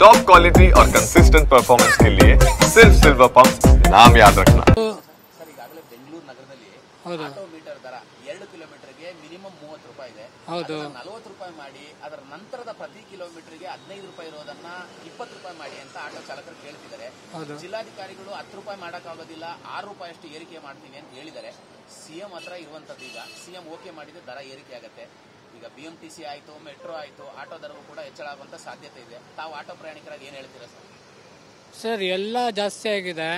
Top quality और consistent performance के लिए सिर्फ सिल्वर पंप नाम याद रखना। ಸರ್ ಈಗಾಗಲೇ ಬೆಂಗಳೂರು ನಗರದಲ್ಲಿ ಆಟೋ ಮೀಟರ್ ದರ 2 ಕಿಲೋಮೀಟರ್ಗೆ ಮಿನಿಮಮ್ 30 ರೂಪಾಯಿ ಇದೆ. ಅದನ್ನ 40 ರೂಪಾಯಿ ಮಾಡಿ ಅದರ ನಂತರದ ಪ್ರತಿ ಕಿಲೋಮೀಟರ್ಗೆ 15 ರೂಪಾಯಿ ಇರೋದನ್ನ 20 ರೂಪಾಯಿ ಮಾಡಿ ಅಂತ ಆಟೋ ಚಾಲಕರು ಕೇಳ್ತಿದ್ದಾರೆ. ಜಿಲ್ಲಾಧಿಕಾರಿಗಳು 10 ರೂಪಾಯಿ ಮಾಡಕ್ಕಾಗೋದಿಲ್ಲ, 6 ರೂಪಾಯಿ ಅಷ್ಟು ಏರಿಕೆ ಮಾಡ್ತೀವಿ ಅಂತ ಹೇಳಿದ್ದಾರೆ. ಸಿಎಂ ಹತ್ರ ಇರುವಂತದ್ದು ಈಗ ಸಿಎಂ ಓಕೆ ಮಾಡಿದ್ರೆ ದರ ಏರಿಕೆ ಆಗುತ್ತೆ. ಈಗ BMTC ಆಯ್ತು, ಮೆಟ್ರೋ ಆಯ್ತು, ಆಟೋ ದರವು ಕೂಡ ಹೆಚ್ಚಳ ಆಗುವಂತ ಸಾಧ್ಯತೆ ಇದೆ. ತಾವು ಆಟೋ ಪ್ರಯಾಣಿಕರಾಗಿ ಏನ್ ಹೇಳ್ತೀರಾ ಸರ್? ಸರ್ ಎಲ್ಲ ಜಾಸ್ತಿ ಆಗಿದೆ,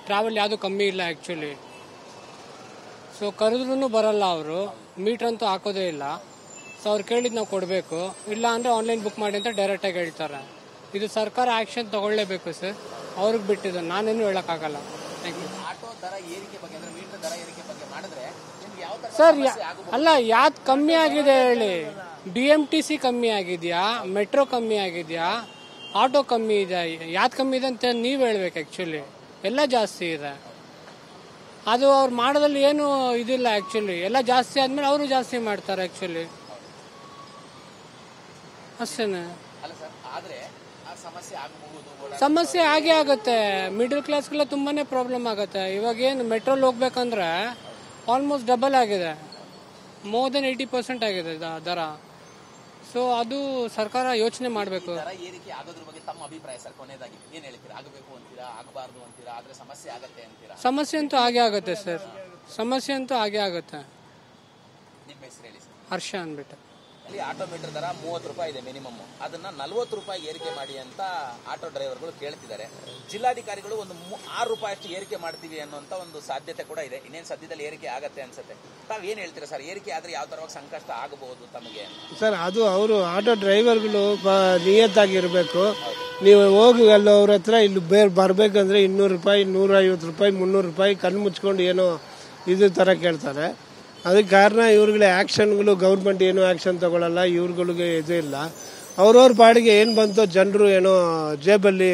ಟ್ರಾವೆಲ್ ಯಾವುದು ಕಮ್ಮಿ ಇಲ್ಲ ಆ್ಯಕ್ಚುಲಿ. ಸೊ ಕರೆದ್ರೂ ಬರಲ್ಲ ಅವರು, ಮೀಟ್ರ್ ಅಂತೂ ಹಾಕೋದೇ ಇಲ್ಲ. ಸೊ ಅವ್ರು ಕೇಳಿದ್ದು ನಾವು ಕೊಡಬೇಕು, ಇಲ್ಲ ಅಂದರೆ ಆನ್ಲೈನ್ ಬುಕ್ ಮಾಡಿ ಅಂತ ಡೈರೆಕ್ಟಾಗಿ ಹೇಳ್ತಾರೆ. ಇದು ಸರ್ಕಾರ ಆ್ಯಕ್ಷನ್ ತಗೊಳ್ಳೇಬೇಕು ಸರ್, ಅವ್ರಿಗೆ ಬಿಟ್ಟಿದ್ದು, ನಾನೇನು ಹೇಳೋಕ್ಕಾಗಲ್ಲ. Thank you. ಆಟೋ ದರ ಏರಿಕೆ ಬಗ್ಗೆ ಅಂದ್ರೆ ಮೀಟರ್ ದರ ಏರಿಕೆ ಬಗ್ಗೆ ಮಾಡಿದ್ರೆ ನಿಮ್ಗೆ ಯಾವ ತರ ಸರ್ ಅಲ್ಲ, ಯಾವ್ದು ಕಮ್ಮಿ ಆಗಿದೆ ಹೇಳಿ? BMTC ಕಮ್ಮಿ ಆಗಿದೆಯಾ, ಮೆಟ್ರೋ ಕಮ್ಮಿ ಆಗಿದೆಯಾ, ಆಟೋ ಕಮ್ಮಿ ಇದೆ, ಯಾವ್ದು ಕಮ್ಮಿ ಇದೆ ಅಂತ ನೀವು ಹೇಳ್ಬೇಕು. ಆ್ಯಕ್ಚುಲಿ ಎಲ್ಲ ಜಾಸ್ತಿ ಇದೆ. ಅದು ಅವ್ರು ಮಾಡೋದ್ರಲ್ಲಿ ಏನು ಇದಿಲ್ಲ ಆ್ಯಕ್ಚುಲಿ. ಎಲ್ಲ ಜಾಸ್ತಿ ಆದಮೇಲೆ ಅವರು ಜಾಸ್ತಿ ಮಾಡ್ತಾರೆ ಆ್ಯಕ್ಚುಲಿ, ಅಷ್ಟೇನೆ. ಅಲ್ಲ ಸರ್, ಆದ್ರೆ ಆ ಸಮಸ್ಯೆ ಆಗಬಹುದು. ಸಮಸ್ಯೆ ಆಗೇ ಆಗುತ್ತೆ. ಮಿಡಲ್ ಕ್ಲಾಸ್ಗೆಲ್ಲ ತುಂಬಾನೇ ಪ್ರಾಬ್ಲಮ್ ಆಗುತ್ತೆ. ಇವಾಗ ಏನು ಮೆಟ್ರೋಲ್ ಹೋಗ್ಬೇಕಂದ್ರೆ ಆಲ್ಮೋಸ್ಟ್ ಡಬಲ್ ಆಗಿದೆ, ಮೋರ್ ದೆನ್ 80% ಆಗಿದೆ ದರ. ಸೊ ಅದು ಸರ್ಕಾರ ಯೋಚನೆ ಮಾಡಬೇಕು. ದರ ಏರಿಕೆ ಆಗೋದ್ರ ಬಗ್ಗೆ ತಮ್ಮ ಅಭಿಪ್ರಾಯ ಸರ್, ಕೊನೆಯದಾಗಿ ಏನ್ ಹೇಳ್ತೀರಾ? ಆಗಬೇಕು ಅಂತೀರಾ, ಆಗಬಾರ್ದು ಅಂತೀರಾ, ಆದ್ರೆ ಸಮಸ್ಯೆ ಆಗತ್ತೆ ಅಂತೀರಾ? ಸಮಸ್ಯೆ ಅಂತೂ ಆಗೇ ಆಗುತ್ತೆ ಸರ್, ಸಮಸ್ಯೆ ಅಂತೂ ಆಗೇ ಆಗುತ್ತೆ. ನಿಮ್ಮ ಹೆಸರು ಹೇಳಿ ಸರ್. ಹರ್ಷ ಅಂದ್ಬಿಟ್ಟು. ಅಲ್ಲಿ ಆಟೋ ಮೀಟರ್ ದರ 30 ರೂಪಾಯಿ ಇದೆ ಮಿನಿಮಮ್, ಅದನ್ನ 40 ರೂಪಾಯಿ ಏರಿಕೆ ಮಾಡಿ ಅಂತ ಆಟೋ ಡ್ರೈವರ್ಗಳು ಕೇಳ್ತಿದ್ದಾರೆ. ಜಿಲ್ಲಾಧಿಕಾರಿಗಳು ಒಂದು 6 ರೂಪಾಯಿ ಅಷ್ಟು ಏರಿಕೆ ಮಾಡ್ತೀವಿ ಅನ್ನುವಂತ ಒಂದು ಸಾಧ್ಯತೆ ಕೂಡ ಇದೆ. ಇನ್ನೇನು ಸದ್ಯದಲ್ಲಿ ಏರಿಕೆ ಆಗತ್ತೆ ಅನ್ಸುತ್ತೆ. ತಾವ್ ಏನ್ ಹೇಳ್ತೀರಾ ಸರ್? ಏರಿಕೆ ಆದ್ರೆ ಯಾವ ತರವಾಗಿ ಸಂಕಷ್ಟ ಆಗಬಹುದು ತಮಗೆ? ಸರ್, ಅದು ಅವರು ಆಟೋ ಡ್ರೈವರ್ಗಳು ನಿಯತ್ತಾಗಿರ್ಬೇಕು. ನೀವು ಹೋಗಿ ಅಲ್ಲಿ ಅವ್ರ ಹತ್ರ ಇಲ್ಲಿ ಬರ್ಬೇಕಂದ್ರೆ 200 ರೂಪಾಯಿ, 150 ರೂಪಾಯಿ, 300 ರೂಪಾಯಿ ಕಣ್ಣು ಮುಚ್ಕೊಂಡು ಏನೋ ಇದು ತರ ಕೇಳ್ತಾರೆ. ಅದಕ್ಕೆ ಕಾರಣ ಇವ್ರುಗಳ ಆ್ಯಕ್ಷನ್ಗಳು, ಗೌರ್ಮೆಂಟ್ ಏನೋ ಆ್ಯಕ್ಷನ್ ತಗೊಳ್ಳಲ್ಲ, ಇವ್ರುಗಳಿಗೆ ಇದು ಇಲ್ಲ. ಅವ್ರವ್ರ ಪಾಡಿಗೆ ಏನು ಬಂತೋ ಜನರು ಏನೋ ಜೇಬಲ್ಲಿ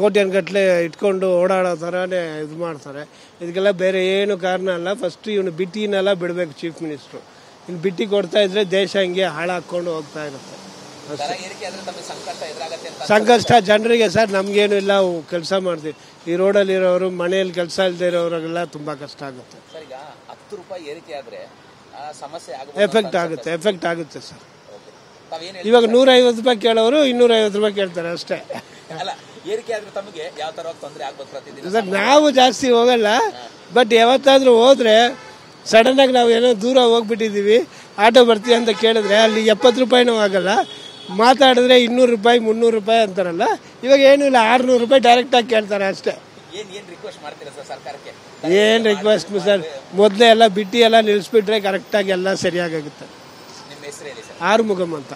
ಕೋಟ್ಯನ್ಗಟ್ಲೆ ಇಟ್ಕೊಂಡು ಓಡಾಡೋ ಥರನೇ ಇದು ಮಾಡ್ತಾರೆ. ಇದಕ್ಕೆಲ್ಲ ಬೇರೆ ಏನು ಕಾರಣ ಅಲ್ಲ. ಫಸ್ಟ್ ಇವನು ಬಿಟ್ಟಿನೆಲ್ಲ ಬಿಡಬೇಕು ಚೀಫ್ ಮಿನಿಸ್ಟ್ರು. ಇನ್ನು ಬಿಟ್ಟಿ ಕೊಡ್ತಾ ಇದ್ರೆ ದೇಶ ಹಿಂಗೆ ಹಾಳಾಕೊಂಡು ಹೋಗ್ತಾ ಇರುತ್ತೆ. ಸಂಕಷ್ಟ ಜನರಿಗೆ ಸರ್, ನಮ್ಗೇನು ಇಲ್ಲ, ಕೆಲಸ ಮಾಡ್ತೀವಿ. ಈ ರೋಡಲ್ಲಿ ಇರೋರು, ಮನೆಯಲ್ಲಿ ಕೆಲಸ ಇಲ್ಲದೆ ಇರೋರಿಗೆಲ್ಲ ತುಂಬಾ ಕಷ್ಟ ಆಗುತ್ತೆ. 10 ರೂಪಾಯಿ ಏರಿಕೆ ಆದ್ರೆ ಸಮಸ್ಯೆ ಎಫೆಕ್ಟ್ ಆಗುತ್ತೆ ಸರ್. ಇವಾಗ 150 ರೂಪಾಯಿ ಕೇಳೋರು 250 ರೂಪಾಯಿ ಕೇಳ್ತಾರೆ ಅಷ್ಟೇ. ಏರಿಕೆ ಆದ್ರೆ ತಮಗೆ ಯಾವ ತರ ತೊಂದರೆ ಆಗ್ಬೋದು ಪ್ರತಿದಿನ? ಸರ್, ನಾವು ಜಾಸ್ತಿ ಹೋಗಲ್ಲ, ಬಟ್ ಯಾವತ್ತಾದ್ರೂ ಹೋದ್ರೆ ಸಡನ್ ಆಗಿ ನಾವು ಏನೋ ದೂರ ಹೋಗ್ಬಿಟ್ಟಿದೀವಿ, ಆಟೋ ಬರ್ತೀವಿ ಅಂತ ಕೇಳಿದ್ರೆ ಅಲ್ಲಿ 70 ರೂಪಾಯಿನೂ ಆಗಲ್ಲ. ಮಾತಾಡಿದ್ರೆ 200 ರೂಪಾಯಿ, 300 ರೂಪಾಯಿ ಅಂತಾರಲ್ಲ. ಇವಾಗ ಏನು ಇಲ್ಲ, 600 ರೂಪಾಯಿ ಡೈರೆಕ್ಟ್ ಆಗಿ ಕೇಳ್ತಾರೆ ಅಷ್ಟೇ. ಏನ್ ರಿಕ್ವೆಸ್ಟ್ ಮಾಡ್ತೀರಾ ಸರ್ ಸರ್ಕಾರಕ್ಕೆ? ಏನ್ ರಿಕ್ವೆಸ್ಟ್ ಸರ್, ಮೊದಲೇ ಎಲ್ಲ ಬಿಟ್ಟಿ ಎಲ್ಲ ನಿಲ್ಲಿಸ್ಬಿಟ್ರೆ ಕರೆಕ್ಟಾಗಿ ಎಲ್ಲ ಸರಿಯಾಗುತ್ತೆ. ನಿಮ್ಮ ಹೆಸರು ಹೇಳಿ ಸರ್. ಆರುಮುಗಂ ಅಂತ.